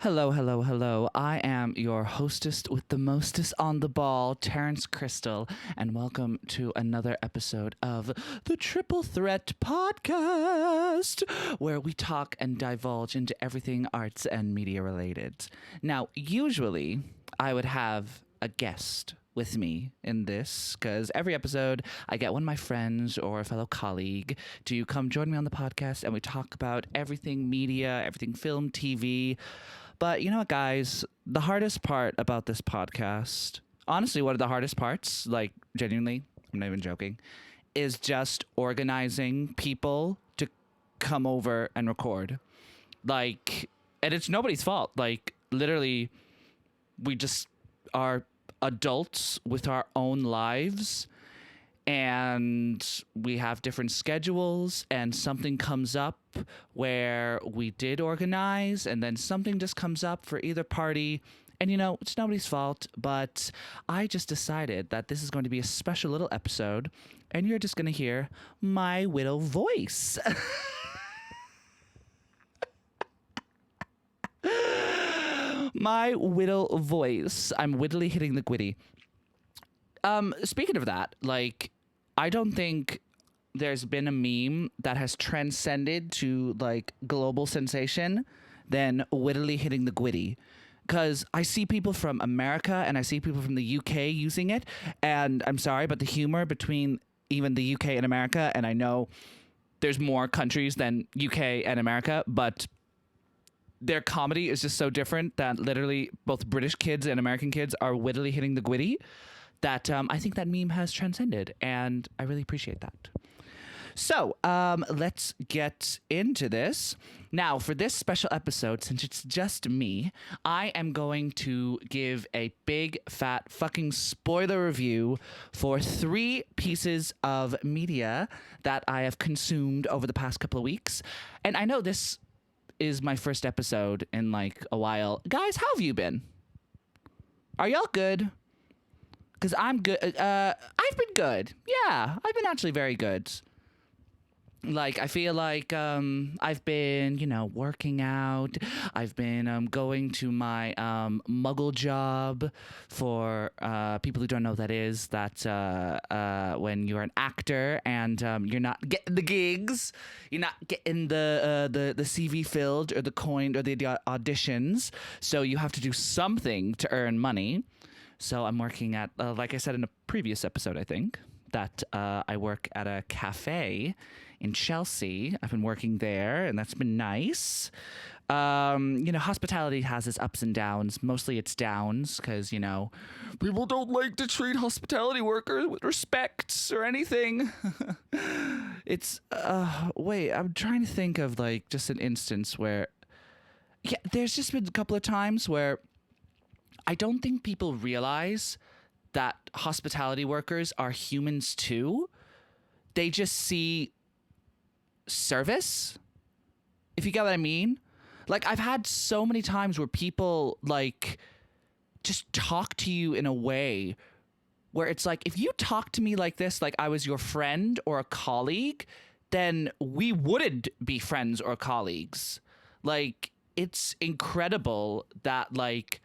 Hello, hello, hello. I am your hostess with the mostest on the ball, Terrence Crystal, and welcome to another episode of the Triple Threat Podcast, where we talk and divulge into everything arts and media related. Now, usually I would have a guest with me in this because every episode I get one of my friends or a fellow colleague to come join me on the podcast and we talk about everything media, everything film, TV. But you know what, guys? The hardest part about this podcast, honestly, one of the hardest parts, like genuinely, I'm not even joking, is just organizing people to come over and record. Like, and it's nobody's fault. Like, literally, we just are adults with our own lives and we have different schedules and something comes up where we did organize and then something just comes up for either party. And, you know, it's nobody's fault, but I just decided that this is going to be a special little episode and you're just going to hear my widow voice. My widow voice. I'm wittily hitting the gwitty. Speaking of that, like, I don't think there's been a meme that has transcended to like global sensation than wittily hitting the gwitty. Because I see people from America and I see people from the UK using it. And I'm sorry, but the humor between even the UK and America, and I know there's more countries than UK and America, but their comedy is just so different that literally both British kids and American kids are wittily hitting the gwitty. That I think that meme has transcended, and I really appreciate that. So let's get into this. Now, for this special episode, since it's just me, I am going to give a big, fat, fucking spoiler review for 3 pieces of media that I have consumed over the past couple of weeks. And I know this is my first episode in like a while. Guys, how have you been? Are y'all good? Because I'm good. I've been good. Yeah, I've been actually very good. Like, I feel like I've been, you know, working out. I've been going to my muggle job. For people who don't know what that is, that's when you're an actor and you're not getting the gigs, you're not getting the CV filled or the coined or the auditions. So you have to do something to earn money. So I'm working at, like I said in a previous episode, I think, that I work at a cafe in Chelsea. I've been working there, and that's been nice. You know, hospitality has its ups and downs. Mostly it's downs because, you know, people don't like to treat hospitality workers with respect or anything. It's, wait, I'm trying to think of, like, just an instance where, yeah, there's just been a couple of times where I don't think people realize that hospitality workers are humans too. They just see service, if you get what I mean. Like, I've had so many times where people like just talk to you in a way where it's like, if you talk to me like this, like I was your friend or a colleague, then we wouldn't be friends or colleagues. Like, it's incredible that, like,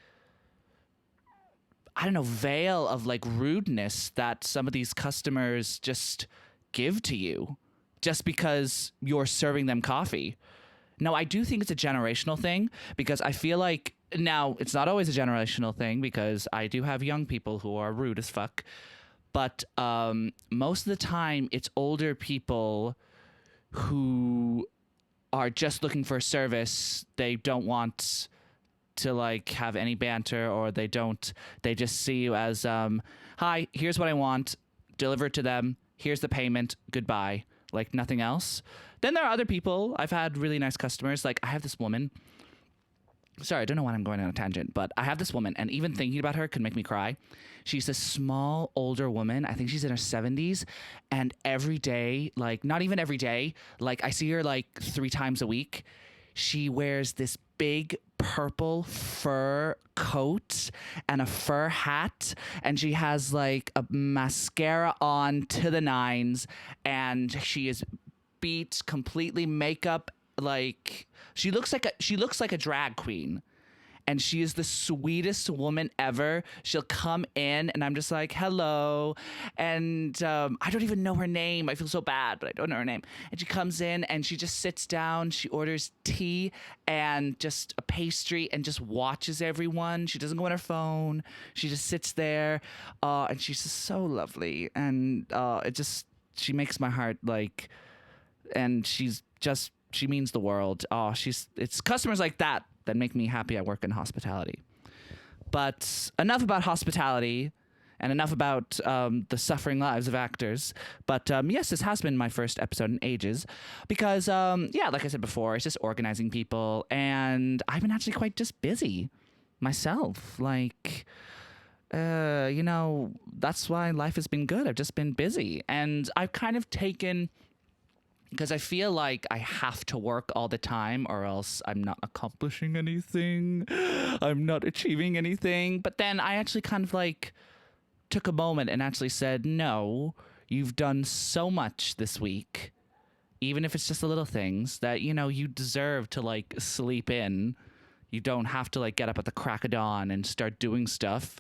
I don't know, veil of like rudeness that some of these customers just give to you just because you're serving them coffee. Now, I do think it's a generational thing because I feel like now it's not always a generational thing because I do have young people who are rude as fuck. But most of the time it's older people who are just looking for a service. They don't want to like have any banter, or they just see you as hi, here's what I want, deliver it to them, here's the payment, goodbye, like nothing else. Then there are other people. I've had really nice customers. Like, I have this woman, sorry, I don't know why I'm going on a tangent, but I have this woman, and even thinking about her could make me cry. She's this small older woman. I think she's in her 70s, and every day, like not even every day, like I see her like 3 times a week. She wears this big purple fur coat and a fur hat, and she has like a mascara on to the nines, and she is completely makeup, like she looks like a drag queen, and she is the sweetest woman ever. She'll come in, and I'm just like, hello. And I don't even know her name. I feel so bad, but I don't know her name. And she comes in, and she just sits down. She orders tea and just a pastry and just watches everyone. She doesn't go on her phone. She just sits there, and she's just so lovely. And she makes my heart like, and she means the world. It's customers like that make me happy I work in hospitality. But enough about hospitality and enough about the suffering lives of actors. But yes, this has been my first episode in ages because, like I said before, it's just organizing people. And I've been actually quite just busy myself. Like, that's why life has been good. I've just been busy. And I've kind of taken... because I feel like I have to work all the time or else I'm not accomplishing anything. I'm not achieving anything. But then I actually kind of like took a moment and actually said, no, you've done so much this week, even if it's just the little things that, you deserve to like sleep in. You don't have to like get up at the crack of dawn and start doing stuff.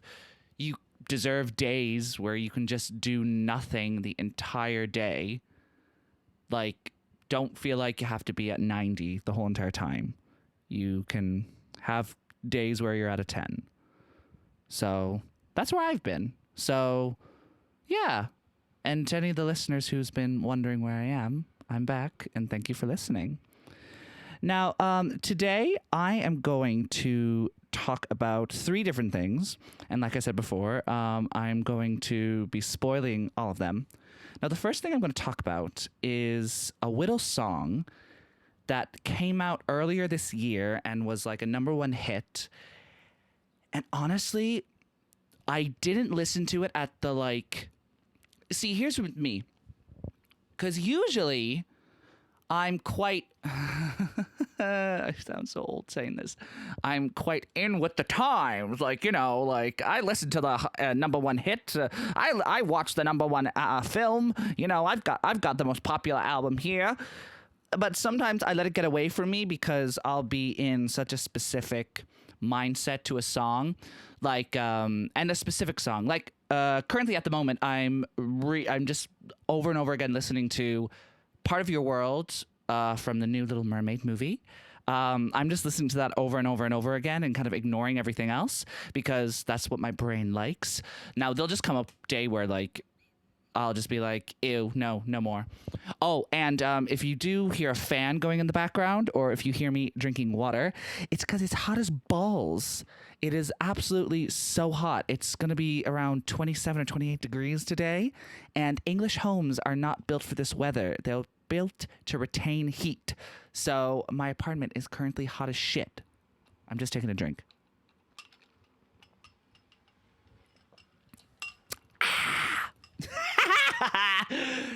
You deserve days where you can just do nothing the entire day. Like, don't feel like you have to be at 90 the whole entire time. You can have days where you're at a 10. So that's where I've been. So, yeah. And to any of the listeners who's been wondering where I am, I'm back, and thank you for listening. Now, today I am going to talk about 3 different things. And like I said before, I'm going to be spoiling all of them. Now, the first thing I'm going to talk about is a Whittle song that came out earlier this year and was like a #1 hit. And honestly, I didn't listen to it at the like... See, here's with me. Because usually I'm quite... I sound so old saying this. I'm quite in with the times. Like, I listen to the #1 hit. I watch the #1 film. I've got the most popular album here. But sometimes I let it get away from me because I'll be in such a specific mindset to a song, like and a specific song. Like currently at the moment, I'm just over and over again listening to Part of Your World from the new Little Mermaid movie. I'm just listening to that over and over and over again and kind of ignoring everything else because that's what my brain likes. Now, there'll just come a day where, like, I'll just be like, ew, no more. Oh, and if you do hear a fan going in the background or if you hear me drinking water, it's because it's hot as balls. It is absolutely so hot. It's going to be around 27 or 28 degrees today, and English homes are not built for this weather. They're built to retain heat. So my apartment is currently hot as shit. I'm just taking a drink.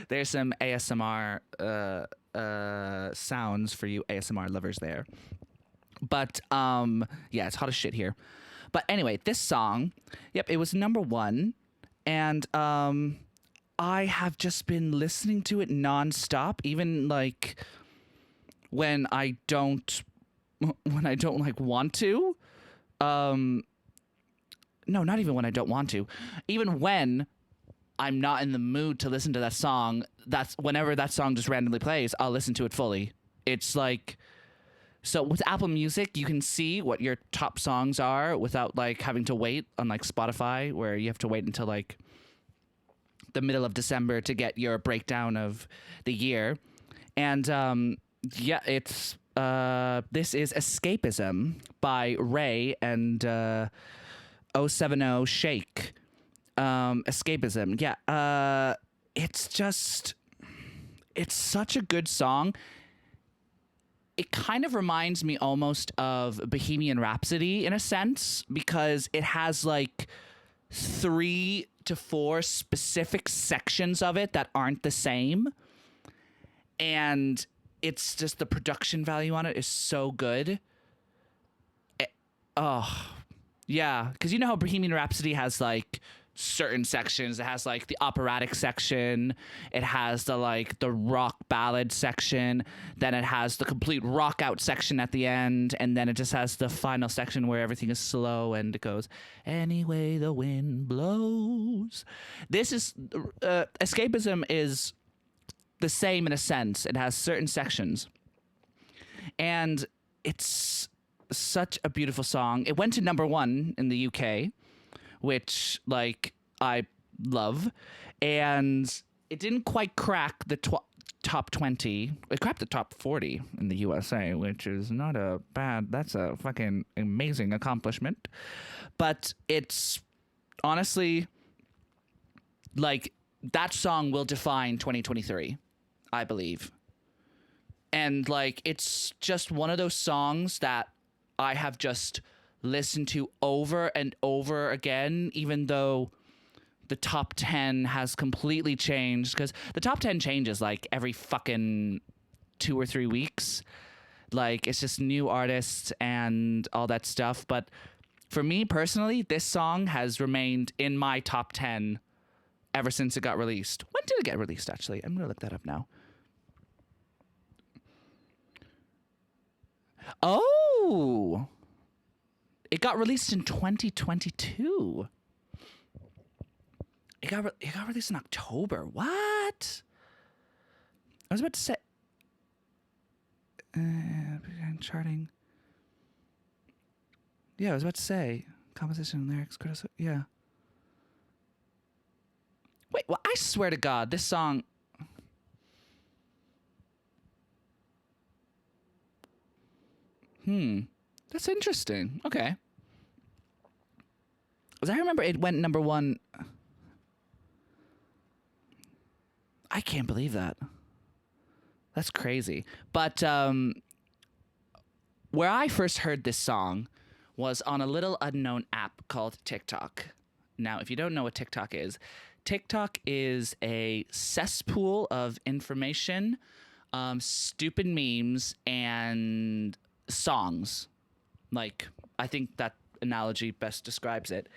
There's some ASMR sounds for you ASMR lovers there. But yeah, it's hot as shit here. But anyway, this song, yep, it was #1, and I have just been listening to it nonstop, even like when I don't like want to. No, not even when I don't want to. Even when I'm not in the mood to listen to that song, that's whenever that song just randomly plays, I'll listen to it fully. It's like, so with Apple Music, you can see what your top songs are without like having to wait, unlike Spotify, where you have to wait until like the middle of December to get your breakdown of the year. And yeah, it's this is Escapism by Ray and 070 Shake. Escapism. Yeah. It's such a good song. It kind of reminds me almost of Bohemian Rhapsody in a sense, because it has like 3 to 4 specific sections of it that aren't the same. And it's just the production value on it is so good. Oh, yeah. Because you know how Bohemian Rhapsody has like certain sections. It has like the operatic section, it has the like the rock ballad section, then it has the complete rock out section at the end, and then it just has the final section where everything is slow and it goes, anyway the wind blows. This is Escapism is the same in a sense. It has certain sections, and it's such a beautiful song. It went to #1 in the UK, which like I love, and it didn't quite crack the top 20. It cracked the top 40 in the USA, which is not a bad, that's a fucking amazing accomplishment. But it's honestly like that song will define 2023, I believe. And like it's just one of those songs that I have just listened to over and over again, even though the top 10 has completely changed, because the top 10 changes like every fucking 2 or 3 weeks. Like it's just new artists and all that stuff. But for me personally, this song has remained in my top 10 ever since it got released. When did it get released, actually? I'm going to look that up now. Oh! It got released in 2022. It got released in October. What? I was about to say... charting. Yeah, I was about to say. Composition, lyrics, criticism. Yeah. Wait, well, I swear to God, this song... That's interesting. Okay. Because I remember it went #1. I can't believe that. That's crazy. But where I first heard this song was on a little unknown app called TikTok. Now, if you don't know what TikTok is a cesspool of information, stupid memes, and songs. Like, I think that analogy best describes it.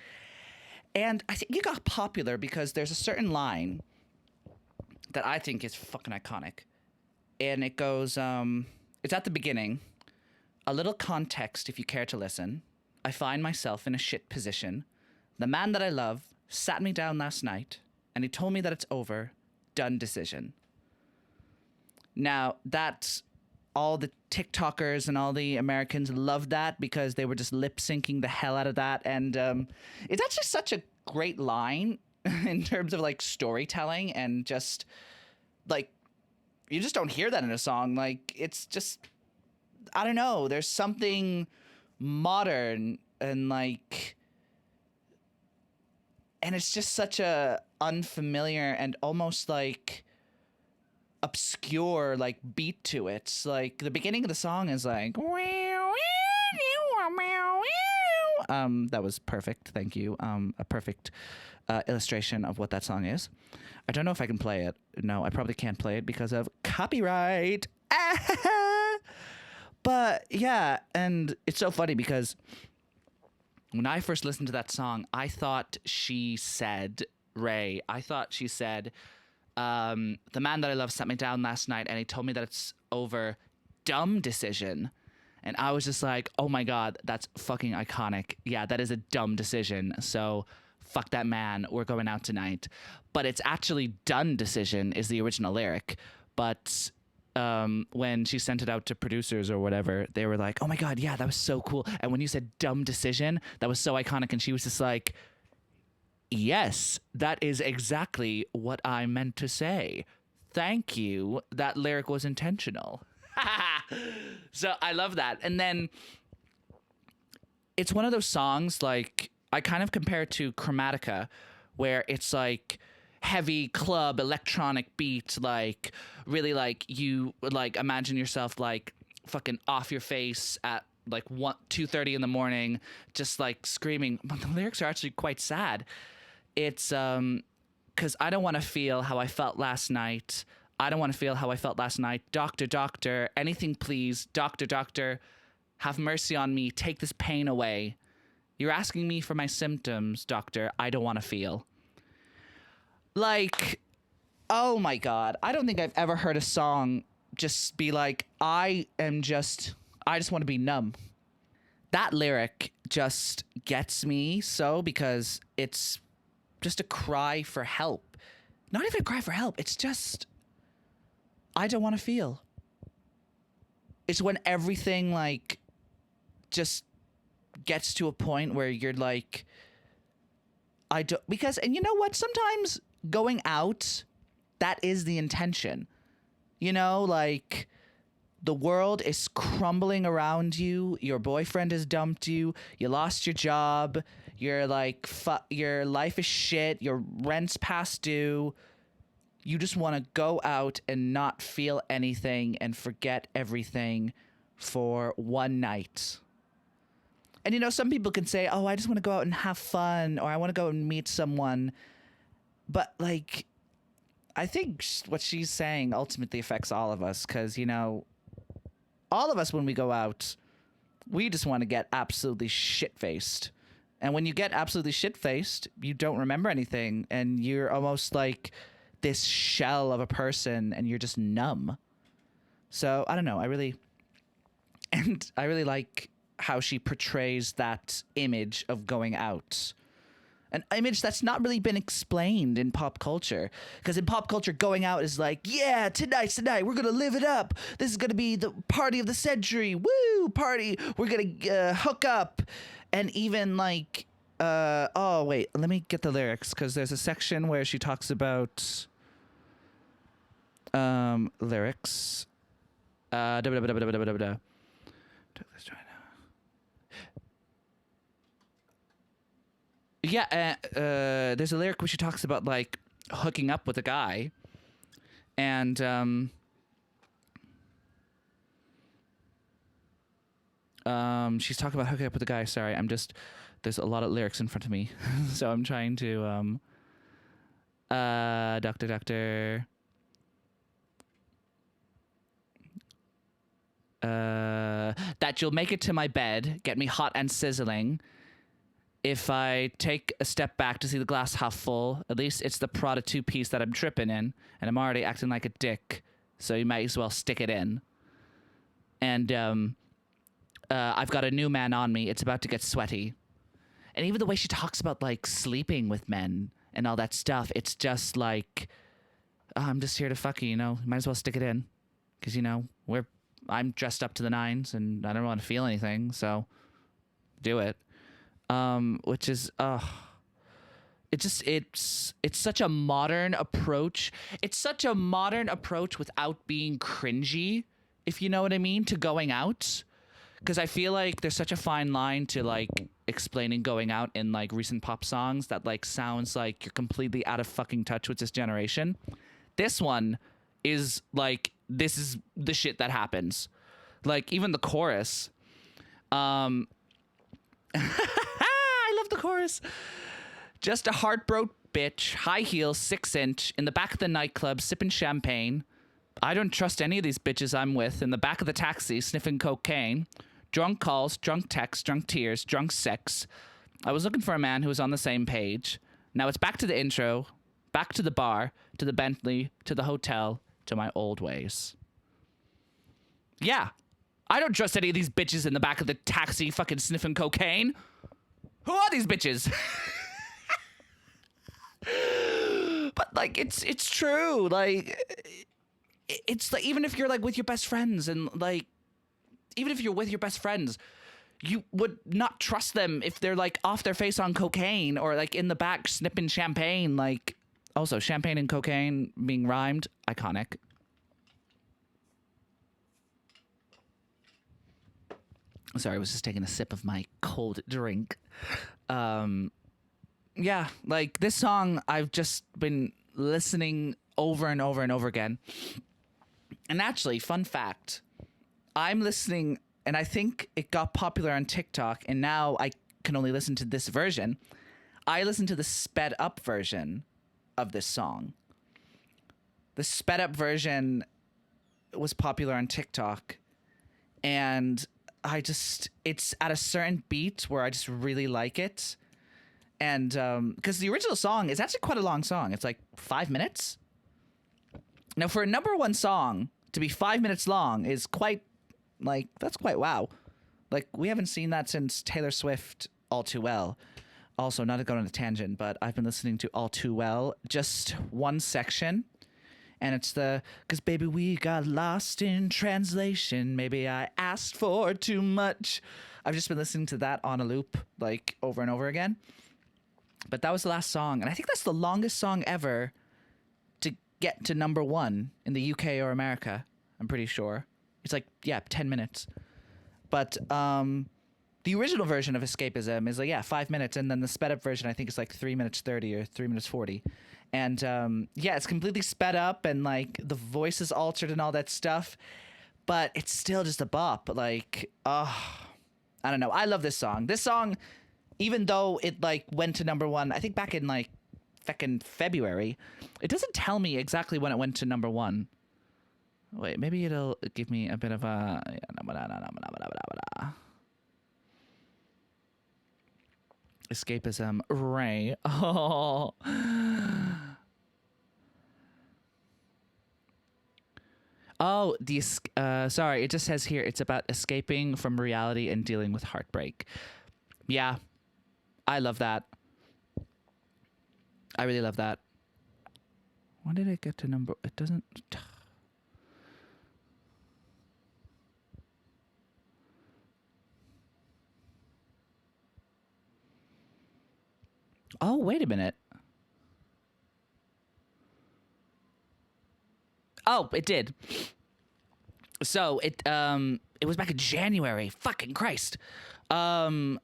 And I think it got popular because there's a certain line that I think is fucking iconic. And it goes, it's at the beginning. A little context if you care to listen. I find myself in a shit position. The man that I love sat me down last night and he told me that it's over. Done decision. Now, that's all the TikTokers and all the Americans loved that because they were just lip syncing the hell out of that. And it's actually such a great line in terms of like storytelling and just like, you just don't hear that in a song. Like, it's just, I don't know. There's something modern and like, and it's just such a unfamiliar and almost like obscure like beat to it. It's like the beginning of the song is like that was perfect, thank you. A perfect illustration of what that song is. I don't know if I can play it. No, I probably can't play it because of copyright. But yeah, and it's so funny because when I first listened to that song, I thought she said, Ray, the man that I love sat me down last night and he told me that it's over. Dumb decision. And I was just like, oh my God, that's fucking iconic. Yeah, that is a dumb decision. So fuck that man. We're going out tonight. But it's actually done decision is the original lyric. But when she sent it out to producers or whatever, they were like, oh my God, yeah, that was so cool. And when you said dumb decision, that was so iconic. And she was just like, yes, that is exactly what I meant to say. Thank you. That lyric was intentional. So I love that. And then it's one of those songs, like, I kind of compare it to Chromatica, where it's like heavy club electronic beat, like really like you like imagine yourself like fucking off your face at like 2:30 in the morning, just like screaming. But the lyrics are actually quite sad. It's because I don't want to feel how I felt last night. I don't want to feel how I felt last night. Doctor, doctor, anything please. Doctor, doctor, have mercy on me. Take this pain away. You're asking me for my symptoms, doctor. I don't want to feel. Like, oh my God. I don't think I've ever heard a song just be like, I just want to be numb. That lyric just gets me so because it's just a cry for help. Not even a cry for help. It's just, I don't want to feel. It's when everything like just gets to a point where you're like, I don't, because, and you know what? Sometimes going out, that is the intention. You know, like the world is crumbling around you. Your boyfriend has dumped you. You lost your job. You're like, your life is shit. Your rent's past due. You just want to go out and not feel anything and forget everything for one night. And, you know, some people can say, oh, I just want to go out and have fun, or I want to go and meet someone. But, like, I think what she's saying ultimately affects all of us because, you know, all of us, when we go out, we just want to get absolutely shit-faced. And when you get absolutely shit-faced, you don't remember anything, and you're almost like this shell of a person, and you're just numb. So, I don't know. I really like how she portrays that image of going out. An image that's not really been explained in pop culture. Because in pop culture, going out is like, yeah, tonight's the night. We're going to live it up. This is going to be the party of the century. Woo, party. We're going to hook up. And even like, oh, wait, let me get the lyrics. Because there's a section where she talks about lyrics. Yeah, there's a lyric where she talks about like hooking up with a guy, and she's talking about hooking up with a guy. Sorry, there's a lot of lyrics in front of me, so I'm trying to doctor. That you'll make it to my bed, get me hot and sizzling. If I take a step back to see the glass half full, at least it's the Prada two-piece that I'm tripping in, and I'm already acting like a dick, so you might as well stick it in. And I've got a new man on me. It's about to get sweaty. And even the way she talks about, like, sleeping with men and all that stuff, it's just like, oh, I'm just here to fuck you, you know? Might as well stick it in. Because, you know, I'm dressed up to the nines, and I don't want to feel anything, so do it. Which is, it's such a modern approach. It's such a modern approach without being cringy, if you know what I mean, to going out. Because I feel like there's such a fine line to like explaining going out in like recent pop songs that like sounds like you're completely out of fucking touch with this generation. This one is like, this is the shit that happens. Like even the chorus, I love the chorus. Just a heartbroken bitch, high heels, 6-inch, in the back of the nightclub, sipping champagne. I don't trust any of these bitches I'm with. In the back of the taxi, sniffing cocaine. Drunk calls, drunk texts, drunk tears, drunk sex. I was looking for a man who was on the same page. Now it's back to the intro, back to the bar, to the Bentley, to the hotel, to my old ways. Yeah. I don't trust any of these bitches in the back of the taxi fucking sniffing cocaine. Who are these bitches? But like it's true. Like it's like even if you're like with your best friends and like even if you're with your best friends, you would not trust them if they're like off their face on cocaine or like in the back snipping champagne. Like also champagne and cocaine being rhymed, iconic. Sorry, I was just taking a sip of my cold drink. Yeah, like this song I've just been listening over and over and over again. And actually, fun fact, I'm listening, and I think it got popular on TikTok, and now I can only listen to this version. I listened to the sped up version of this song. The sped up version was popular on TikTok, and it's at a certain beat where I just really like it. And because the original song is actually quite a long song. It's like 5 minutes. Now, for a number one song to be 5 minutes long is quite, like, that's quite wow. Like, we haven't seen that since Taylor Swift, All Too Well. Also, not to go on a tangent, but I've been listening to All Too Well, just one section. And it's because baby, we got lost in translation. Maybe I asked for too much. I've just been listening to that on a loop, like, over and over again. But that was the last song. And I think that's the longest song ever to get to number one in the UK or America. I'm pretty sure. It's like, 10 minutes. But the original version of Escapism is like, 5 minutes. And then the sped up version, I think, is like 3 minutes 30 or 3 minutes 40. And it's completely sped up and like the voice is altered and all that stuff. But it's still just a bop. Like, I don't know. I love this song. This song, even though it like went to number one, I think back in like feckin' February, it doesn't tell me exactly when it went to number one. Wait, maybe it'll give me a bit of a... Escapism. Ray. Oh. Oh, sorry, it just says here it's about escaping from reality and dealing with heartbreak. Yeah, I love that. I really love that. When did it get to number... It doesn't... Oh, wait a minute. Oh, it did. So it was back in January. Fucking Christ. Also,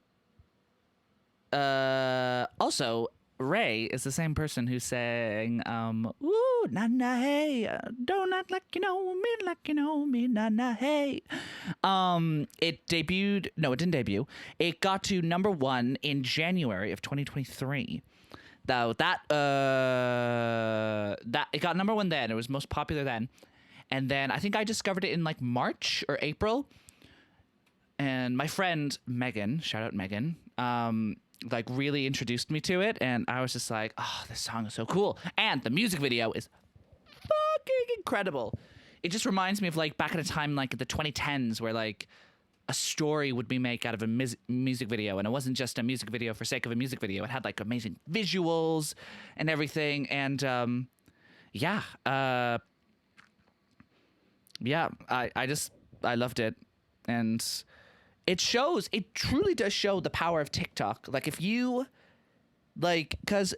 Ray is the same person who sang "Ooh, na na hey, don't act like you know me, like you know me, na na hey." It debuted. No, it didn't debut. It got to number one in January of 2023. Though that it got number one then. It was most popular then, and then I think I discovered it in like March or April. And my friend Megan, shout out Megan, like really introduced me to it, and I was just like, oh, this song is so cool. And the music video is fucking incredible. It just reminds me of like back at a time like the 2010s where like a story would be made out of a music video, and it wasn't just a music video for sake of a music video. It had like amazing visuals and everything, and I loved it. And it truly does show the power of TikTok. Like if you like, because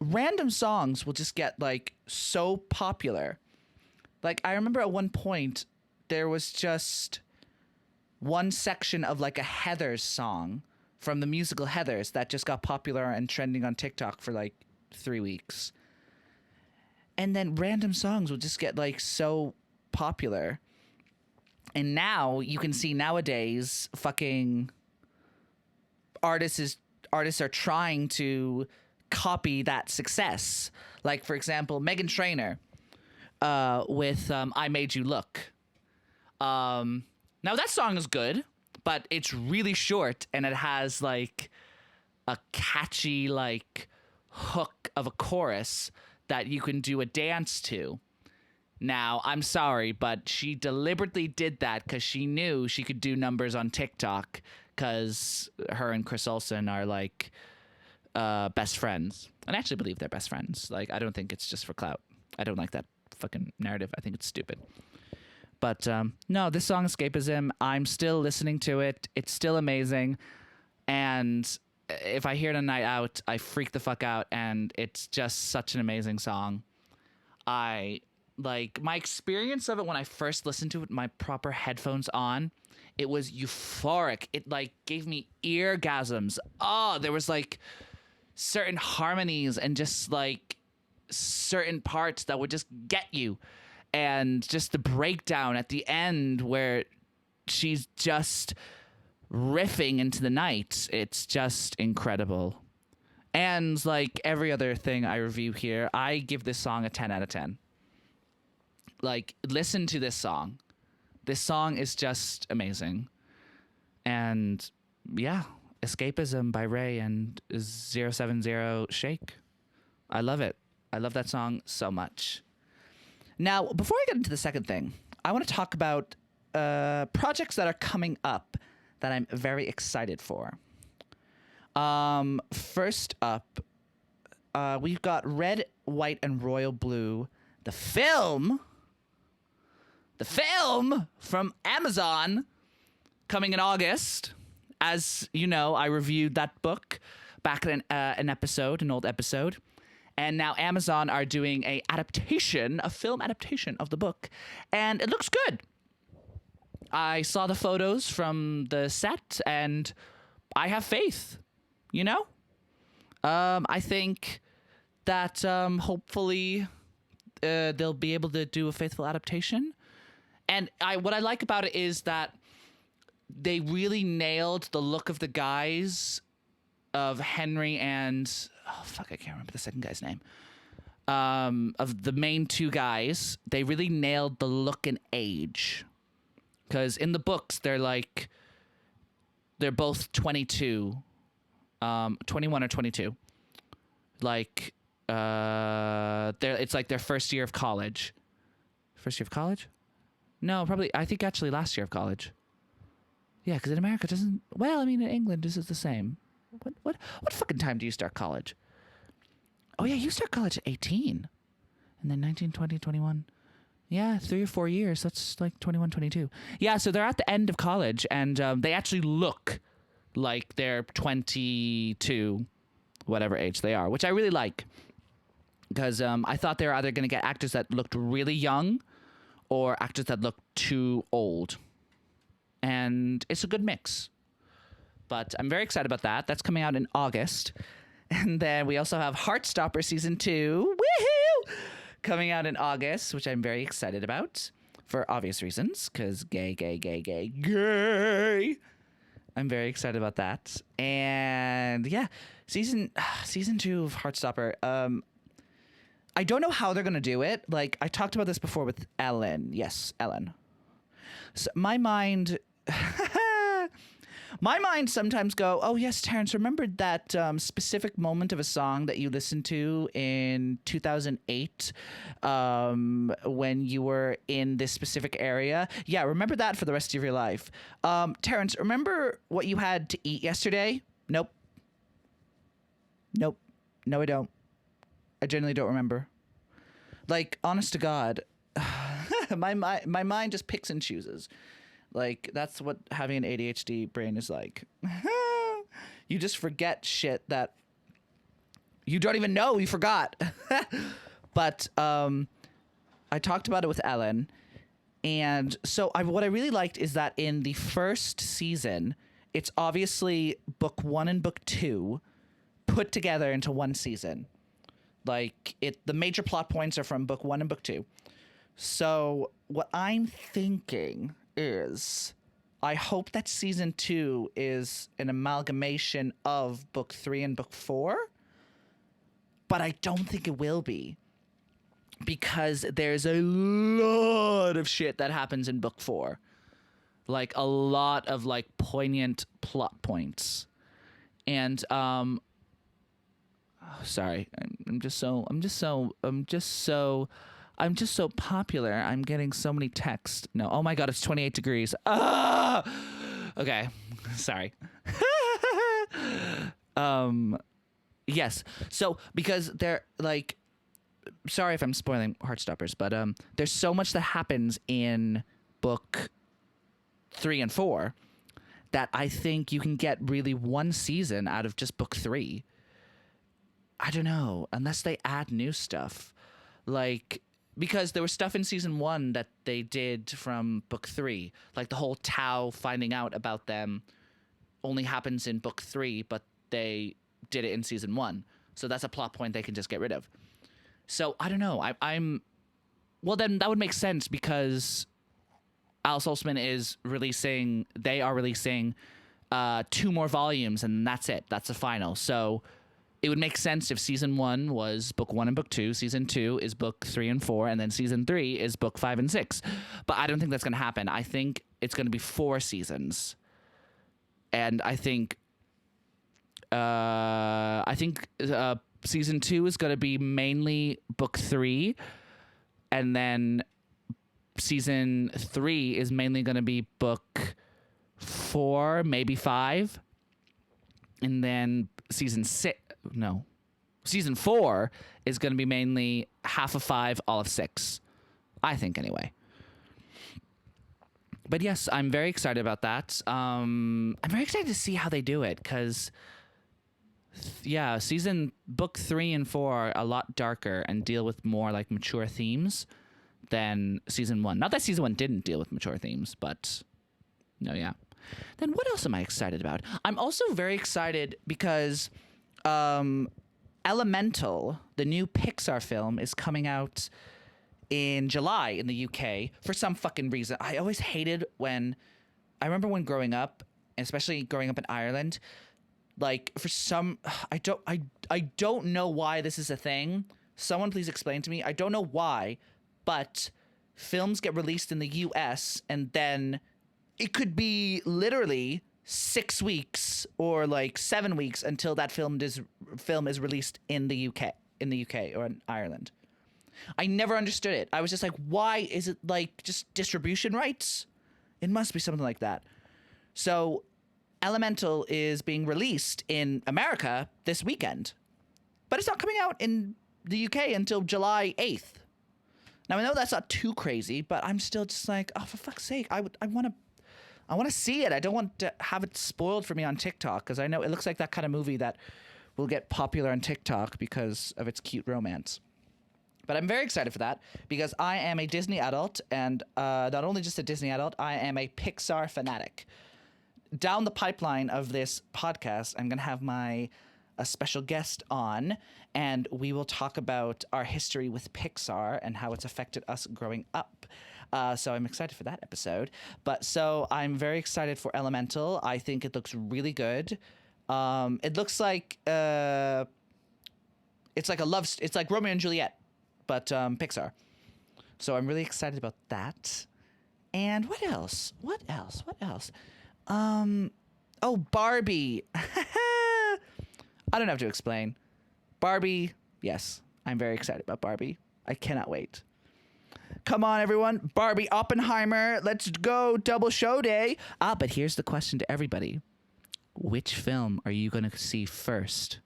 random songs will just get like so popular. Like I remember at one point there was just one section of like a Heathers song from the musical Heathers that just got popular and trending on TikTok for like 3 weeks. And then random songs will just get like so popular. And now you can see nowadays fucking artists are trying to copy that success. Like, for example, Meghan Trainor with I Made You Look. Now that song is good, but it's really short and it has like a catchy like hook of a chorus that you can do a dance to. Now, I'm sorry, but she deliberately did that because she knew she could do numbers on TikTok because her and Chris Olsen are like best friends. And I actually believe they're best friends. Like, I don't think it's just for clout. I don't like that fucking narrative. I think it's stupid. But no, this song, Escapism, I'm still listening to it. It's still amazing. And if I hear it a night out, I freak the fuck out. And it's just such an amazing song. Like, my experience of it when I first listened to it with my proper headphones on, it was euphoric. It, like, gave me eargasms. Oh, there was, like, certain harmonies and just, like, certain parts that would just get you. And just the breakdown at the end where she's just riffing into the night. It's just incredible. And, like, every other thing I review here, I give this song a 10 out of 10. Like, listen to this song. This song is just amazing. And yeah, Escapism by Ray and 070 Shake. I love it. I love that song so much. Now, before I get into the second thing, I want to talk about projects that are coming up that I'm very excited for. First up, we've got Red, White, and Royal Blue, the film from Amazon, coming in August. As you know, I reviewed that book back in an old episode. And now Amazon are doing a film adaptation of the book. And it looks good. I saw the photos from the set, and I have faith, you know? I think that hopefully they'll be able to do a faithful adaptation. And what I like about it is that they really nailed the look of the guys, of Henry and I can't remember the second guy's name. Of the main two guys, they really nailed the look and age. Because in the books, they're both 22, 21 or 22. Like, it's like their first year of college. First year of college? No, probably. I think actually last year of college. Yeah, because in America it doesn't. Well, I mean, in England this is the same. What fucking time do you start college? Oh yeah, you start college at 18, and then 19, 20, 21. Yeah, 3 or 4 years. That's like 21, 22. Yeah, so they're at the end of college, and they actually look like they're 22, whatever age they are, which I really like. Because I thought they were either going to get actors that looked really young or actors that looked too old. And it's a good mix. But I'm very excited about that. That's coming out in August. And then we also have Heartstopper Season 2. Woohoo! Coming out in August, which I'm very excited about for obvious reasons. Because gay. I'm very excited about that. And yeah, season 2 of Heartstopper. I don't know how they're going to do it. Like, I talked about this before with Ellen. Yes, Ellen. So my mind sometimes go, oh yes, Terrence, remember that specific moment of a song that you listened to in 2008 when you were in this specific area? Yeah, remember that for the rest of your life. Terrence, remember what you had to eat yesterday? Nope. No, I don't. I genuinely don't remember. Like, honest to God, my mind just picks and chooses. Like, that's what having an ADHD brain is like. You just forget shit that you don't even know you forgot. But I talked about it with Ellen. And so what I really liked is that in the first season, it's obviously book 1 and book 2 put together into one season. Like, the major plot points are from book 1 and book 2. So what I'm thinking is, I hope that season 2 is an amalgamation of book 3 and book 4, but I don't think it will be, because there's a lot of shit that happens in book 4, like a lot of like poignant plot points, and sorry, I'm just so popular. I'm getting so many texts. No, oh my God, it's 28 degrees. Ah! Okay, sorry. Yes. So because they're like, sorry if I'm spoiling Heartstoppers, but there's so much that happens in book 3 and 4 that I think you can get really one season out of just book 3. I don't know, unless they add new stuff, like. Because there was stuff in season 1 that they did from book 3. Like the whole Tao finding out about them only happens in book 3, but they did it in season 1. So that's a plot point they can just get rid of. So I don't know. Well, then that would make sense, because Alice Olsman they are releasing 2 more volumes, and that's it. That's the final. So it would make sense if season 1 was book 1 and book 2, season 2 is book 3 and 4, and then season 3 is book 5 and 6. But I don't think that's going to happen. I think it's going to be 4 seasons. And I think I think season 2 is going to be mainly book 3, and then season 3 is mainly going to be book 4, maybe 5, and then season 4 is going to be mainly half of 5, all of 6. I think, anyway. But yes, I'm very excited about that. I'm very excited to see how they do it, because book 3 and 4 are a lot darker and deal with more like mature themes than season 1. Not that season 1 didn't deal with mature themes, but no, yeah. Then what else am I excited about? I'm also very excited because Elemental, the new Pixar film, is coming out in July in the UK for some fucking reason. I always hated I remember when growing up, especially growing up in Ireland, like for some, I don't know why this is a thing. Someone please explain to me. I don't know why, but films get released in the US and then it could be literally 6 weeks or like 7 weeks until that film is released in the UK or in Ireland. I never understood it. I was just like, why is it like just distribution rights? It must be something like that. So Elemental is being released in America this weekend, but it's not coming out in the UK until July 8th. Now, I know that's not too crazy, but I'm still just like, oh, for fuck's sake, I want to see it. I don't want to have it spoiled for me on TikTok, because I know it looks like that kind of movie that will get popular on TikTok because of its cute romance. But I'm very excited for that because I am a Disney adult, and not only just a Disney adult, I am a Pixar fanatic. Down the pipeline of this podcast, I'm going to have a special guest on, and we will talk about our history with Pixar and how it's affected us growing up. So I'm excited for that episode. So I'm very excited for Elemental. I think it looks really good. It looks like it's like Romeo and Juliet, but Pixar. So I'm really excited about that. And what else? Oh, Barbie. I don't have to explain. Barbie, yes, I'm very excited about Barbie. I cannot wait. Come on, everyone. Barbie Oppenheimer. Let's go. Double show day. But here's the question to everybody. Which film are you going to see first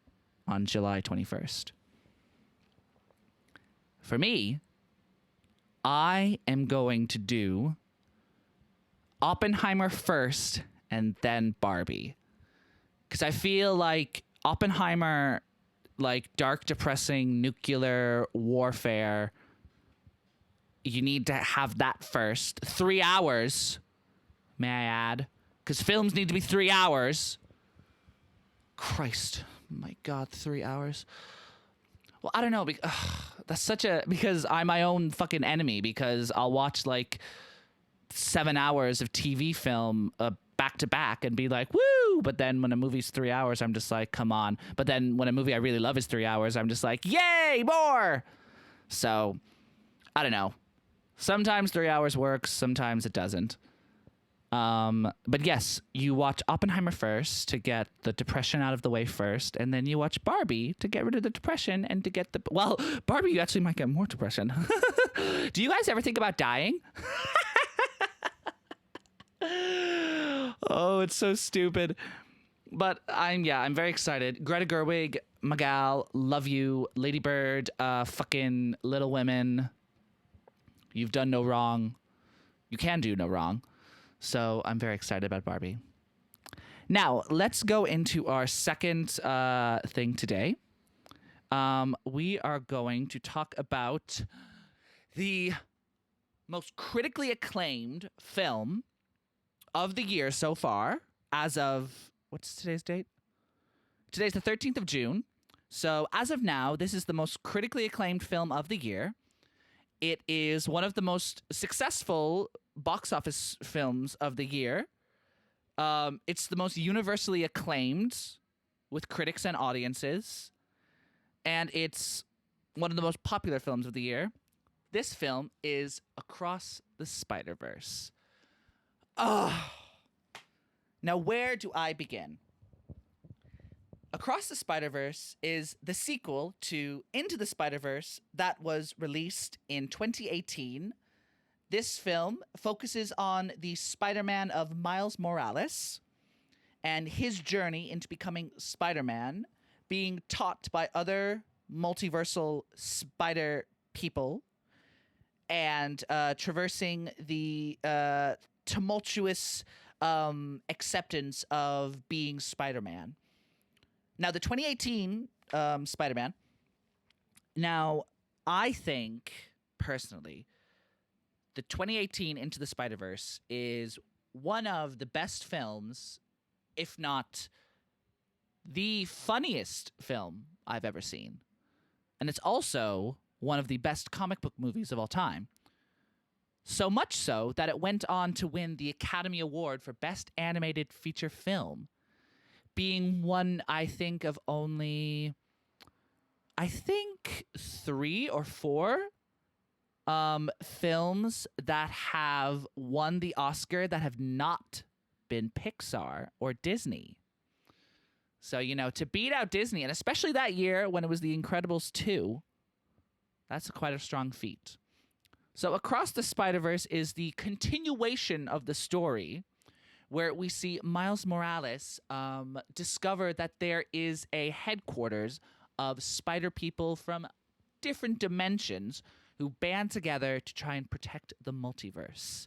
on July 21st? For me, I am going to do Oppenheimer first and then Barbie. Because I feel like Oppenheimer, like dark, depressing, nuclear warfare, you need to have that first. 3 hours, may I add. Because films need to be 3 hours. Christ. My God, 3 hours. Well, I don't know. Because I'm my own fucking enemy. Because I'll watch like 7 hours of TV film back to back and be like, woo! But then when a movie's 3 hours, I'm just like, come on. But then when a movie I really love is 3 hours, I'm just like, yay, more! So, I don't know. Sometimes 3 hours works, sometimes it doesn't. But yes, you watch Oppenheimer first to get the depression out of the way first, and then you watch Barbie to get rid of the depression and to get Barbie, you actually might get more depression. Do you guys ever think about dying? Oh, it's so stupid. But I'm very excited. Greta Gerwig, my gal, love you. Lady Bird, fucking Little Women. You've done no wrong. You can do no wrong. So I'm very excited about Barbie. Now, let's go into our second thing today. We are going to talk about the most critically acclaimed film of the year so far, as of, what's today's date? Today's the 13th of June. So as of now, this is the most critically acclaimed film of the year. It is one of the most successful box office films of the year. It's the most universally acclaimed with critics and audiences. And it's one of the most popular films of the year. This film is Across the Spider-Verse. Oh. Now, where do I begin? Across the Spider-Verse is the sequel to Into the Spider-Verse that was released in 2018. This film focuses on the Spider-Man of Miles Morales and his journey into becoming Spider-Man, being taught by other multiversal spider people and traversing the tumultuous acceptance of being Spider-Man. Now, the 2018 Spider-Man. Now, I think personally, the 2018 Into the Spider-Verse is one of the best films, if not the funniest film I've ever seen. And it's also one of the best comic book movies of all time. So much so that it went on to win the Academy Award for Best Animated Feature Film, being one, I think, of only, I think, 3 or 4 films that have won the Oscar that have not been Pixar or Disney. So, you know, to beat out Disney, and especially that year when it was The Incredibles 2, that's quite a strong feat. So Across the Spider-Verse is the continuation of the story where we see Miles Morales discover that there is a headquarters of spider people from different dimensions who band together to try and protect the multiverse.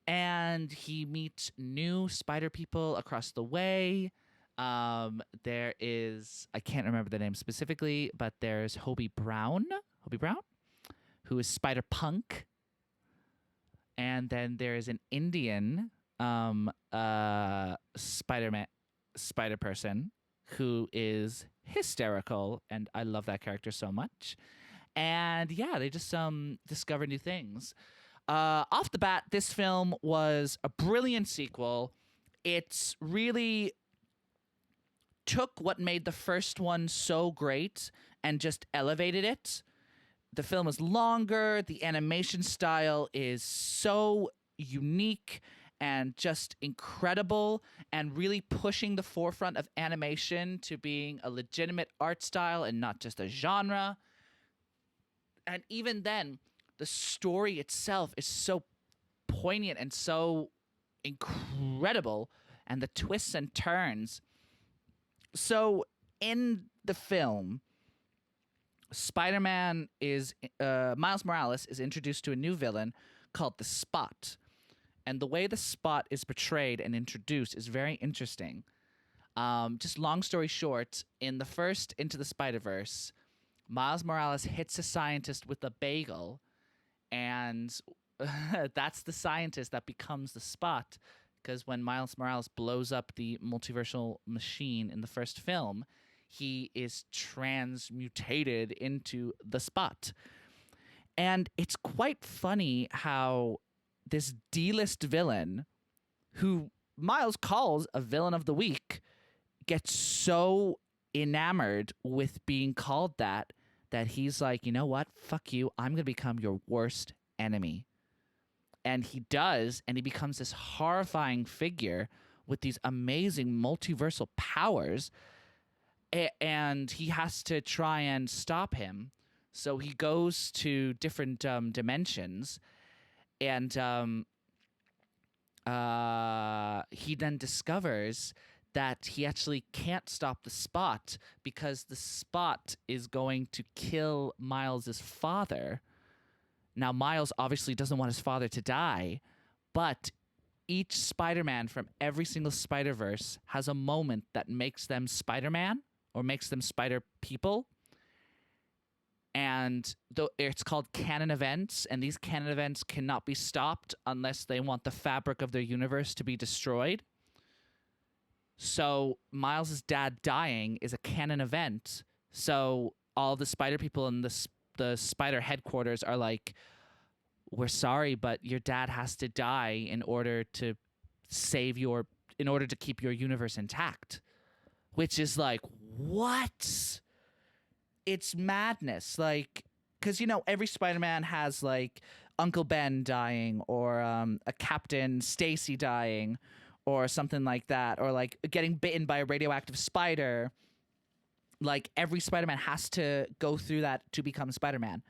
And he meets new spider people across the way. There is, I can't remember the name specifically, but there's Hobie Brown, who is Spider Punk. And then there's an Indian spider person who is hysterical, and I love that character so much. And yeah, they just discover new things. Off the bat, this film was a brilliant sequel. It's really took what made the first one so great and just elevated it. The film is longer. The animation style is so unique and just incredible, and really pushing the forefront of animation to being a legitimate art style and not just a genre. And even then, the story itself is so poignant and so incredible, and the twists and turns. So in the film, Spider-Man is Miles Morales is introduced to a new villain called the Spot. And the way the Spot is portrayed and introduced is very interesting. Just long story short, in the first Into the Spider-Verse, Miles Morales hits a scientist with a bagel, and that's the scientist that becomes the Spot. Because when Miles Morales blows up the multiversal machine in the first film, he is transmutated into the Spot. And it's quite funny how this D-list villain, who Miles calls a villain of the week, gets so enamored with being called that he's like, you know what? Fuck you. I'm going to become your worst enemy. And he does, and he becomes this horrifying figure with these amazing multiversal powers. And he has to try and stop him. So he goes to different dimensions, and he then discovers that he actually can't stop the Spot because the Spot is going to kill Miles's father. Now, Miles obviously doesn't want his father to die, but each Spider-Man from every single Spider-Verse has a moment that makes them Spider-Man or makes them spider people. And it's called canon events, and these canon events cannot be stopped unless they want the fabric of their universe to be destroyed. So Miles' dad dying is a canon event. So all the spider people in the spider headquarters are like, we're sorry, but your dad has to die in order to keep your universe intact. Which is like, what? It's madness. Like, because, you know, every Spider-Man has like Uncle Ben dying, or a Captain Stacy dying, or something like that, or like getting bitten by a radioactive spider. like every Spider-Man has to go through that to become Spider-Man.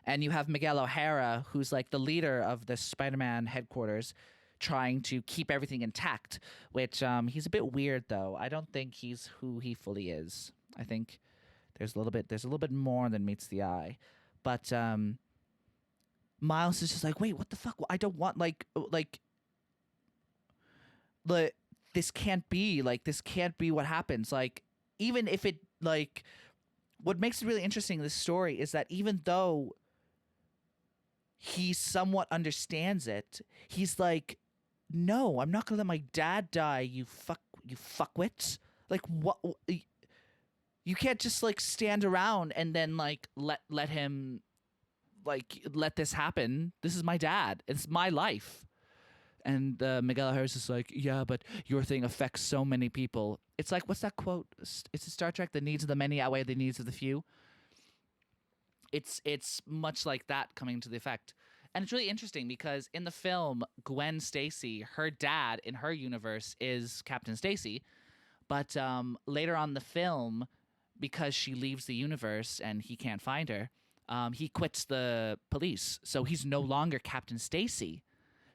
And you have Miguel O'Hara, who's like the leader of the Spider-Man headquarters, trying to keep everything intact, which he's a bit weird though. I don't think he's who he fully is. I think there's a little bit more than meets the eye. But Miles is just like, wait, what the fuck? I don't want this can't be what happens. Like, even if it, like, what makes it really interesting in this story is that even though he somewhat understands it, he's like, no, I'm not gonna let my dad die, you fuckwits. Like, what? You can't just like stand around and then like let him, like, let this happen. This is my dad. It's my life. And Miguel O'Hara's just like, yeah, but your thing affects so many people. It's like, what's that quote? It's a Star Trek, the needs of the many outweigh the needs of the few. It's much like that coming to the effect. And it's really interesting because in the film, Gwen Stacy, her dad in her universe is Captain Stacy. But later on in the film, because she leaves the universe and he can't find her, he quits the police. So he's no longer Captain Stacy.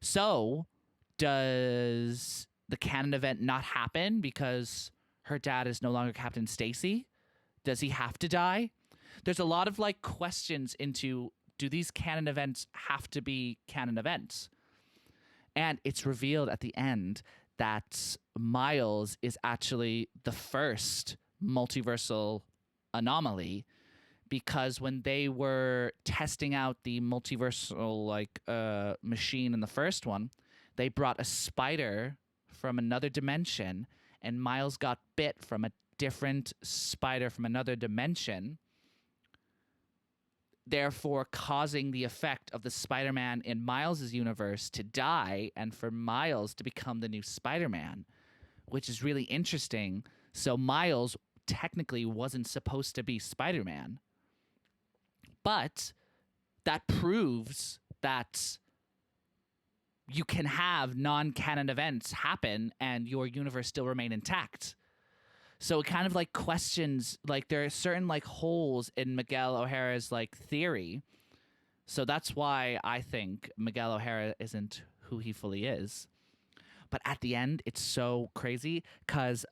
So does the canon event not happen because her dad is no longer Captain Stacy? Does he have to die? There's a lot of like questions into, do these canon events have to be canon events? And it's revealed at the end that Miles is actually the first multiversal anomaly, because when they were testing out the multiversal machine in the first one, they brought a spider from another dimension, and Miles got bit from a different spider from another dimension, therefore causing the effect of the Spider-Man in Miles' universe to die and for Miles to become the new Spider-Man, which is really interesting. So Miles technically wasn't supposed to be Spider-Man. But that proves that you can have non-canon events happen and your universe still remain intact. So it kind of like questions, like there are certain like holes in Miguel O'Hara's like theory. So that's why I think Miguel O'Hara isn't who he fully is. But at the end, it's so crazy because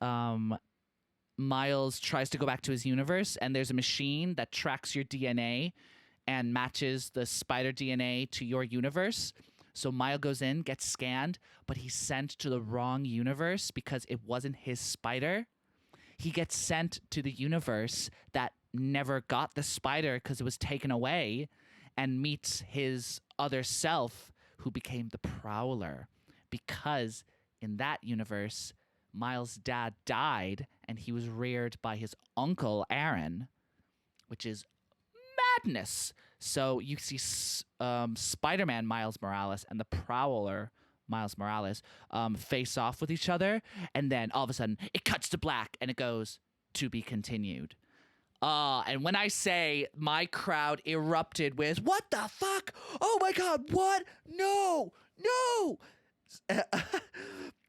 Miles tries to go back to his universe, and there's a machine that tracks your DNA and matches the spider DNA to your universe. So Miles goes in, gets scanned, but he's sent to the wrong universe because it wasn't his spider. He gets sent to the universe that never got the spider because it was taken away, and meets his other self who became the Prowler, because in that universe, Miles' dad died and he was reared by his uncle Aaron, which is madness. So you see Spider-Man Miles Morales and the Prowler Miles Morales face off with each other, and then all of a sudden it cuts to black and it goes, to be continued. And when I say my crowd erupted with, what the fuck? Oh my God, what? No, no.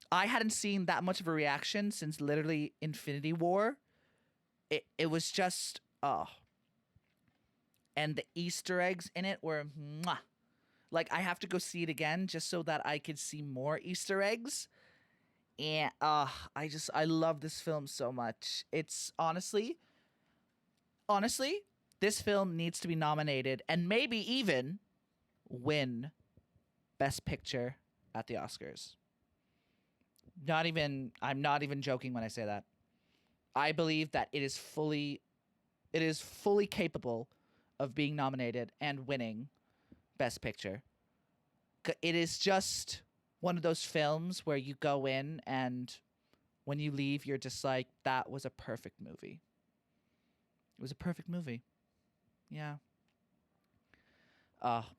I hadn't seen that much of a reaction since literally Infinity War. It was just, oh. And the Easter eggs in it were, mwah. Like, I have to go see it again just so that I could see more Easter eggs. And I love this film so much. It's honestly, this film needs to be nominated and maybe even win Best Picture at the Oscars. I'm not even joking when I say that. I believe that it is fully capable of being nominated and winning Best Picture. It is just one of those films where you go in and when you leave, you're just like, that was a perfect movie. It was a perfect movie. Yeah.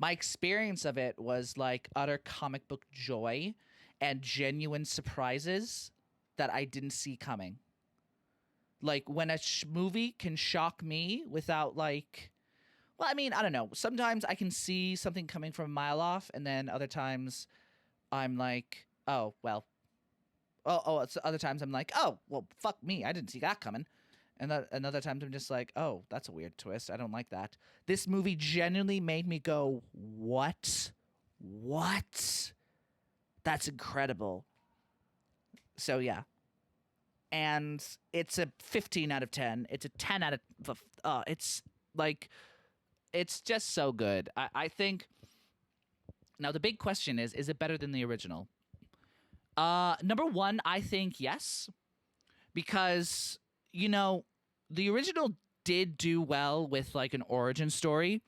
My experience of it was like utter comic book joy and genuine surprises that I didn't see coming. Like when a movie can shock me without like, well, I mean, I don't know. Sometimes I can see something coming from a mile off, and then other times I'm like, oh, well. So other times I'm like, oh, well, fuck me. I didn't see that coming. And another times I'm just like, oh, that's a weird twist. I don't like that. This movie genuinely made me go, what? What? That's incredible. So yeah. And it's a 15 out of 10. It's a 10 out of it's like it's just so good. I think now the big question is it better than the original? Number one, I think yes. Because, the original did do well with like an origin story.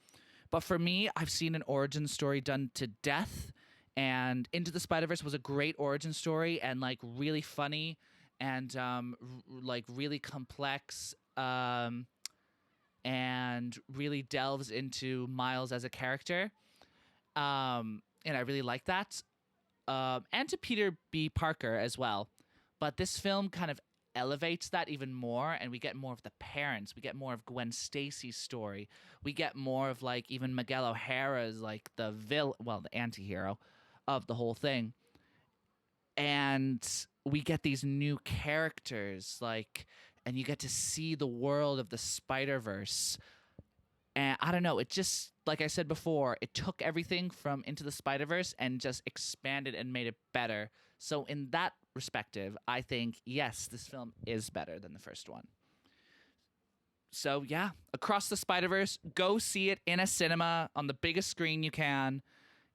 But for me, I've seen an origin story done to death. And Into the Spider-Verse was a great origin story and like really funny and like really complex and really delves into Miles as a character. And I really like that. And to Peter B. Parker as well. But this film kind of elevates that even more, and we get more of the parents. We get more of Gwen Stacy's story. We get more of like even Miguel O'Hara's like the anti-hero of the whole thing. And we get these new characters, like, and you get to see the world of the Spider-Verse. And I don't know, it just, like I said before, it took everything from Into the Spider-Verse and just expanded and made it better. So in that perspective, I think, yes, this film is better than the first one. So yeah, Across the Spider-Verse, go see it in a cinema on the biggest screen you can.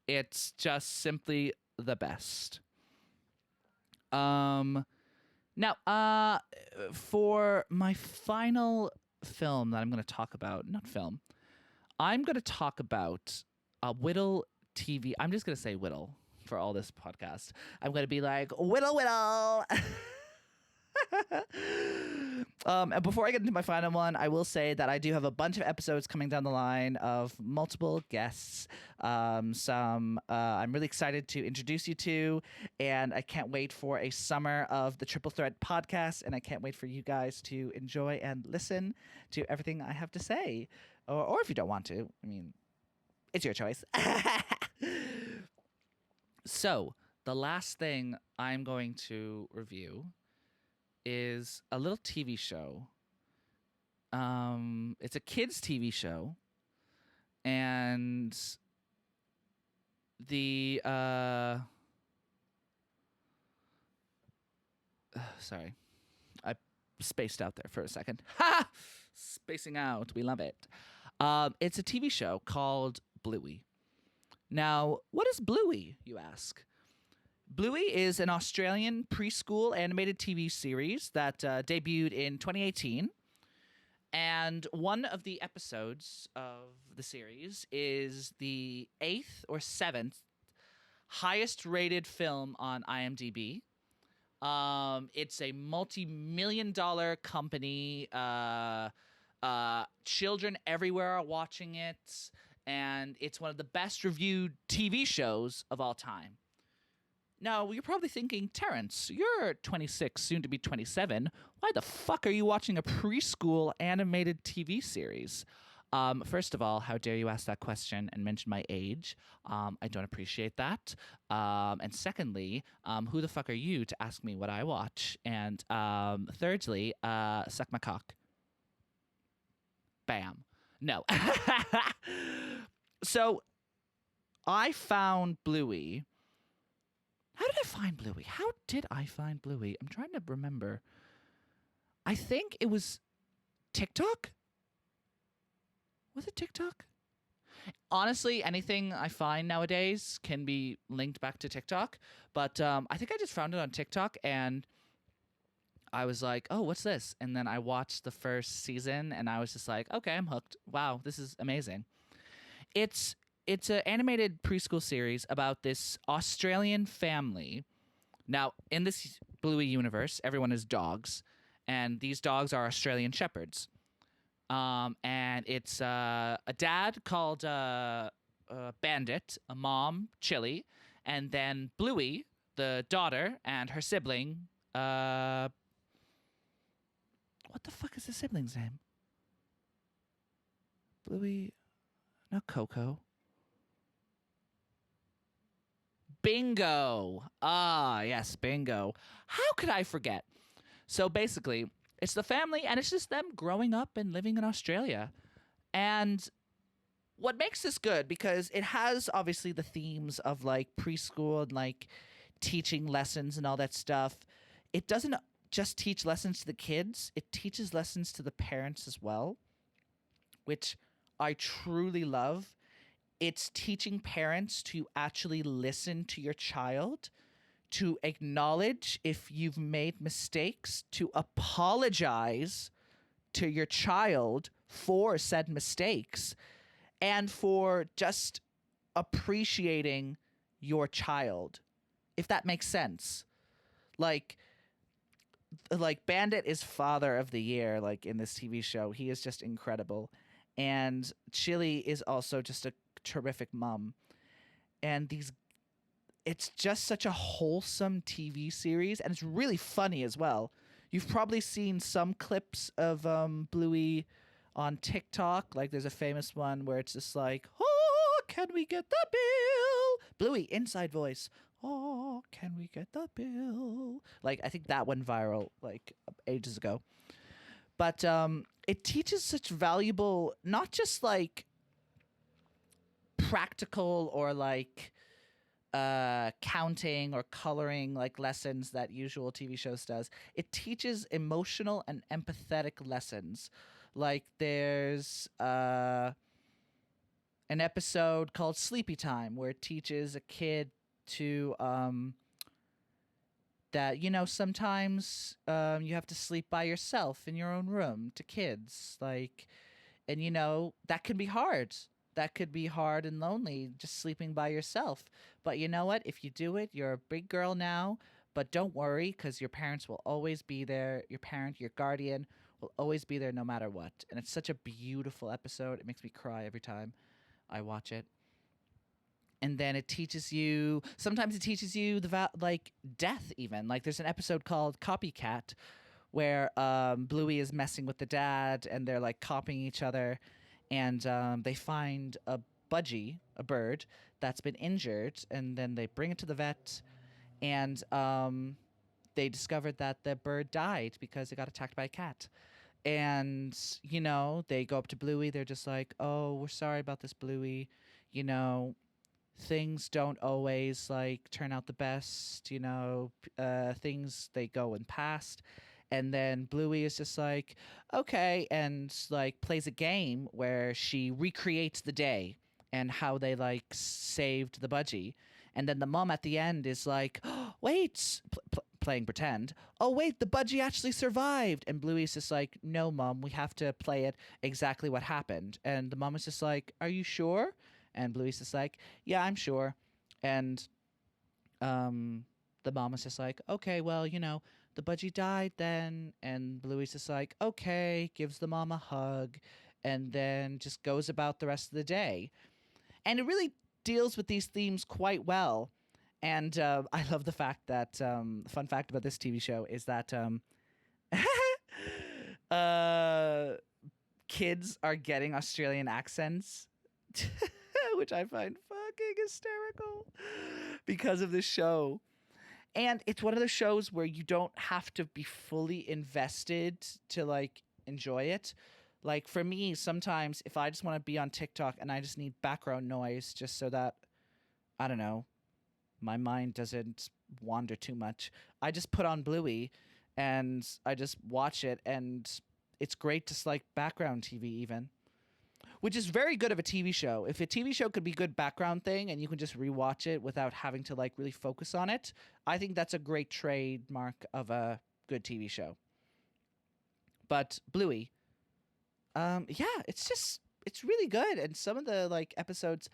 It's just simply the best. Now, for my final film that I'm going to talk about, I'm going to talk about Whittle TV. I'm just going to say Whittle for all this podcast. I'm going to be like, Whittle, Whittle. And before I get into my final one, I will say that I do have a bunch of episodes coming down the line of multiple guests. Some I'm really excited to introduce you to, and I can't wait for a summer of the Triple Threat podcast, and I can't wait for you guys to enjoy and listen to everything I have to say. Or if you don't want to, I mean, it's your choice. So, the last thing I'm going to review is a little TV show. It's a kids' TV show, and the sorry, I spaced out there for a second. Ha! Spacing out, we love it. It's a TV show called Bluey. Now, what is Bluey, you ask? Bluey is an Australian preschool animated TV series that debuted in 2018. And one of the episodes of the series is the 8th or 7th highest rated film on IMDb. It's a multi-million-dollar company. Children everywhere are watching it. And it's one of the best reviewed TV shows of all time. Now, you're probably thinking, Terrence, you're 26, soon to be 27. Why the fuck are you watching a preschool animated TV series? First of all, how dare you ask that question and mention my age? I don't appreciate that. And secondly, who the fuck are you to ask me what I watch? And thirdly, suck my cock. Bam. No. So, I found Bluey. How did I find Bluey? How did I find Bluey? I'm trying to remember. I think it was TikTok? Was it TikTok? Honestly, anything I find nowadays can be linked back to TikTok. But I think I just found it on TikTok, and I was like, oh, what's this? And then I watched the first season, and I was just like, okay, I'm hooked. Wow, this is amazing. It's an animated preschool series about this Australian family. Now, in this Bluey universe, everyone is dogs, and these dogs are Australian shepherds. And it's a dad called Bandit, a mom, Chili, and then Bluey, the daughter, and her sibling. What the fuck is the sibling's name? Bluey, not Coco. Bingo. Ah, yes, Bingo. How could I forget? So basically, It's the family, and it's just them growing up and living in Australia. And what makes this good, because it has obviously the themes of like preschool and like teaching lessons and all that stuff. It doesn't just teach lessons to the kids, it teaches lessons to the parents as well, which I truly love. It's teaching parents to actually listen to your child, to acknowledge if you've made mistakes, to apologize to your child for said mistakes, and for just appreciating your child, if that makes sense. Like Bandit is father of the year, like in this TV show. He is just incredible. And Chili is also just a terrific mom. And it's just such a wholesome TV series, and it's really funny as well. You've probably seen some clips of Bluey on TikTok. Like there's a famous one where it's just like, "Oh, can we get the bill?" Bluey inside voice. "Oh, can we get the bill?" Like I think that went viral like ages ago. But it teaches such valuable, not just like practical or like counting or coloring like lessons that usual TV shows does. It teaches emotional and empathetic lessons. Like there's an episode called Sleepy Time where it teaches a kid to that sometimes you have to sleep by yourself in your own room, to kids, like, and that can be hard. That could be hard and lonely, just sleeping by yourself. But you know what? If you do it, you're a big girl now. But don't worry, because your parents will always be there. Your guardian will always be there no matter what. And it's such a beautiful episode. It makes me cry every time I watch it. And then sometimes it teaches you like death even. Like there's an episode called Copycat where Bluey is messing with the dad and they're like copying each other. And they find a budgie, a bird, that's been injured, and then they bring it to the vet, and they discovered that the bird died because it got attacked by a cat. And, they go up to Bluey, they're just like, "Oh, we're sorry about this, Bluey. Things don't always, like, turn out the best, things, they go in past." And then Bluey is just like, "Okay," and like plays a game where she recreates the day and how they like saved the budgie. And then the mom at the end is like, "Oh, wait," playing pretend. "Oh, wait, the budgie actually survived." And Bluey's just like, "No, Mom, we have to play it exactly what happened." And the mom is just like, "Are you sure?" And Bluey's just like, "Yeah, I'm sure." And the mom is just like, "Okay, well, the budgie died then." And Bluey's just like, "Okay," gives the mom a hug, and then just goes about the rest of the day. And it really deals with these themes quite well. And I love the fact that, fun fact about this TV show is that kids are getting Australian accents, which I find fucking hysterical because of this show. And it's one of those shows where you don't have to be fully invested to like enjoy it. Like for me, sometimes if I just want to be on TikTok and I just need background noise just so that, I don't know, my mind doesn't wander too much, I just put on Bluey and I just watch it, and it's great, just like background TV even. Which is very good of a TV show. If a TV show could be good background thing and you can just rewatch it without having to like really focus on it, I think that's a great trademark of a good TV show. But Bluey, it's really good. And some of the like episodes,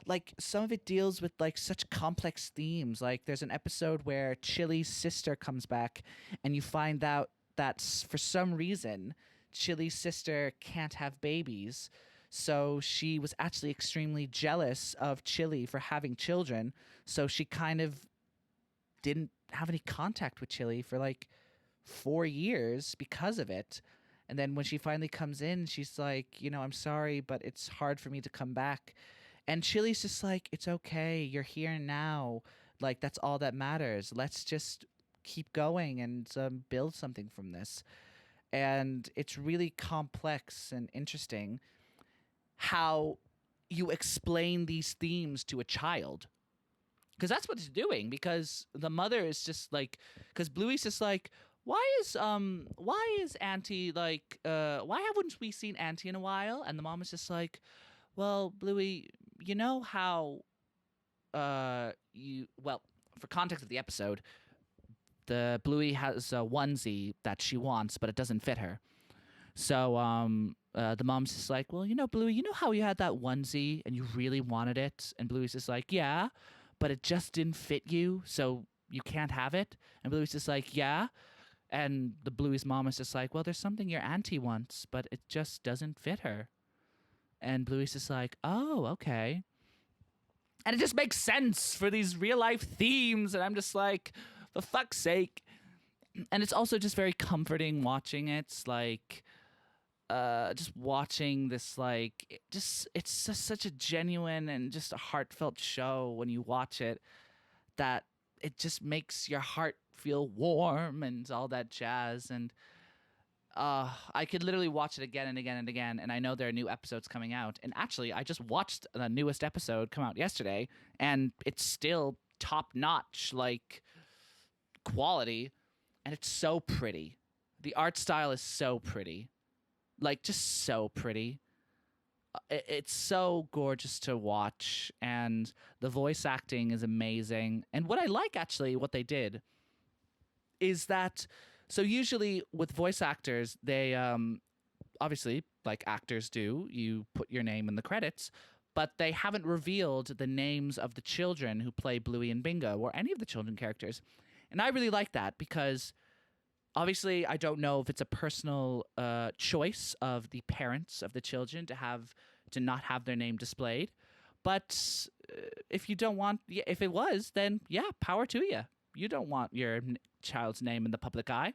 like some of it deals with like such complex themes. Like there's an episode where Chili's sister comes back and you find out that for some reason Chili's sister can't have babies. So she was actually extremely jealous of Chili for having children. So she kind of didn't have any contact with Chili for like 4 years because of it. And then when she finally comes in, she's like, "I'm sorry, but it's hard for me to come back." And Chili's just like, "It's okay. You're here now. Like, that's all that matters. Let's just keep going and build something from this." and it's really complex and interesting how you explain these themes to a child. Because that's what it's doing. Because the mother is just like, because Bluey's just like, why is Auntie like, why haven't we seen Auntie in a while? And the mom is just like, well, Bluey, you know how, for context of the episode, the Bluey has a onesie that she wants, but it doesn't fit her. So the mom's just like, well, Bluey, you know how you had that onesie and you really wanted it? And Bluey's just like, yeah, but it just didn't fit you, so you can't have it. And Bluey's just like, yeah. And the Bluey's mom is just like, well, there's something your auntie wants, but it just doesn't fit her. And Bluey's just like, oh, okay. And it just makes sense for these real life themes. And I'm just like, for fuck's sake. And it's also just very comforting watching it. It's like, just watching this, like, it's just such a genuine and just a heartfelt show when you watch it, that it just makes your heart feel warm and all that jazz. And I could literally watch it again and again and again. And I know there are new episodes coming out. And actually, I just watched the newest episode come out yesterday, and it's still top notch, like, quality. And it's so pretty. The art style is so pretty. Like, just so pretty. It's so gorgeous to watch, and the voice acting is amazing. And what I like, actually, what they did is that, so usually with voice actors, they obviously, like actors do, you put your name in the credits, but they haven't revealed the names of the children who play Bluey and Bingo, or any of the children characters. And I really like that, because obviously, I don't know if it's a personal choice of the parents of the children to not have their name displayed. But if you don't want, if it was, then yeah, power to you. You don't want your child's name in the public eye.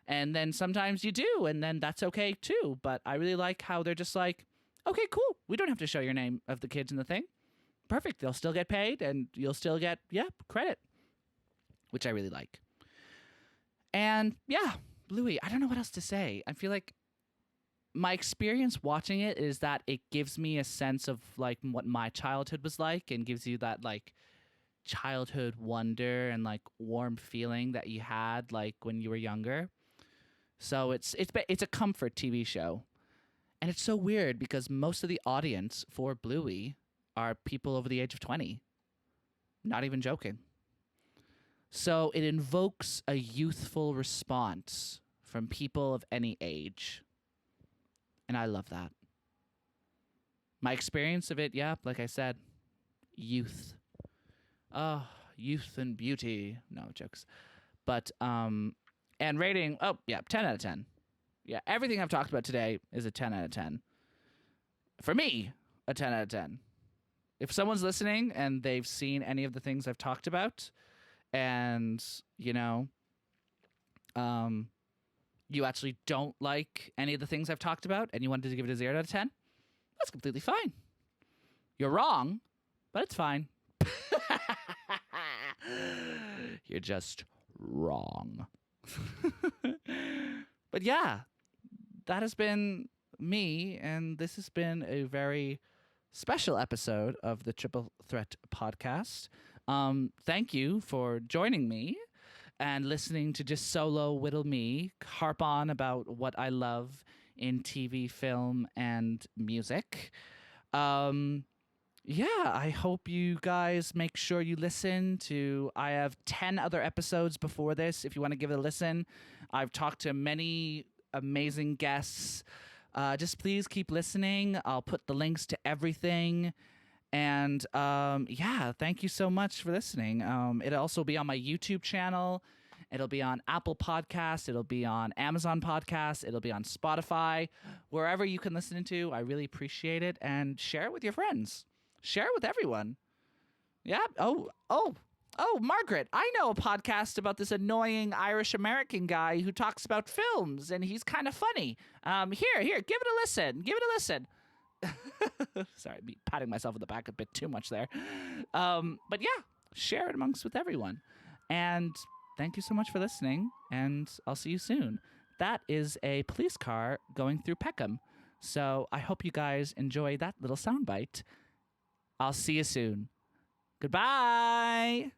And then sometimes you do, and then that's okay too. But I really like how they're just like, okay, cool. We don't have to show your name of the kids in the thing. Perfect. They'll still get paid, and you'll still get, credit, which I really like. And yeah, Bluey, I don't know what else to say. I feel like my experience watching it is that it gives me a sense of like what my childhood was like, and gives you that like childhood wonder and like warm feeling that you had like when you were younger. So it's a comfort TV show. And it's so weird because most of the audience for Bluey are people over the age of 20. Not even joking. So it invokes a youthful response from people of any age. And I love that. My experience of it, like I said, youth. Oh, youth and beauty. No, jokes. But, and rating, 10 out of 10. Yeah, everything I've talked about today is a 10 out of 10. For me, a 10 out of 10. If someone's listening and they've seen any of the things I've talked about, and, you actually don't like any of the things I've talked about, and you wanted to give it a 0 out of 10, that's completely fine. You're wrong, but it's fine. You're just wrong. But yeah, that has been me, and this has been a very special episode of the Triple Threat podcast. Thank you for joining me and listening to just solo whittle me harp on about what I love in TV, film, and music. I hope you guys make sure you listen to, I have 10 other episodes before this if you want to give it a listen. I've talked to many amazing guests. Just please keep listening. I'll put the links to everything. And thank you so much for listening. It'll also be on my YouTube channel. It'll be on Apple Podcasts. It'll be on Amazon Podcasts. It'll be on Spotify. Wherever you can listen to, I really appreciate it. And share it with your friends. Share it with everyone. Yeah. Oh, Margaret, I know a podcast about this annoying Irish-American guy who talks about films, and he's kind of funny. Here, give it a listen. Give it a listen. Sorry, I'm patting myself on the back a bit too much there. But yeah, share it with everyone. And thank you so much for listening, and I'll see you soon. that is a police car going through Peckham. So I hope you guys enjoy that little soundbite. I'll see you soon. Goodbye.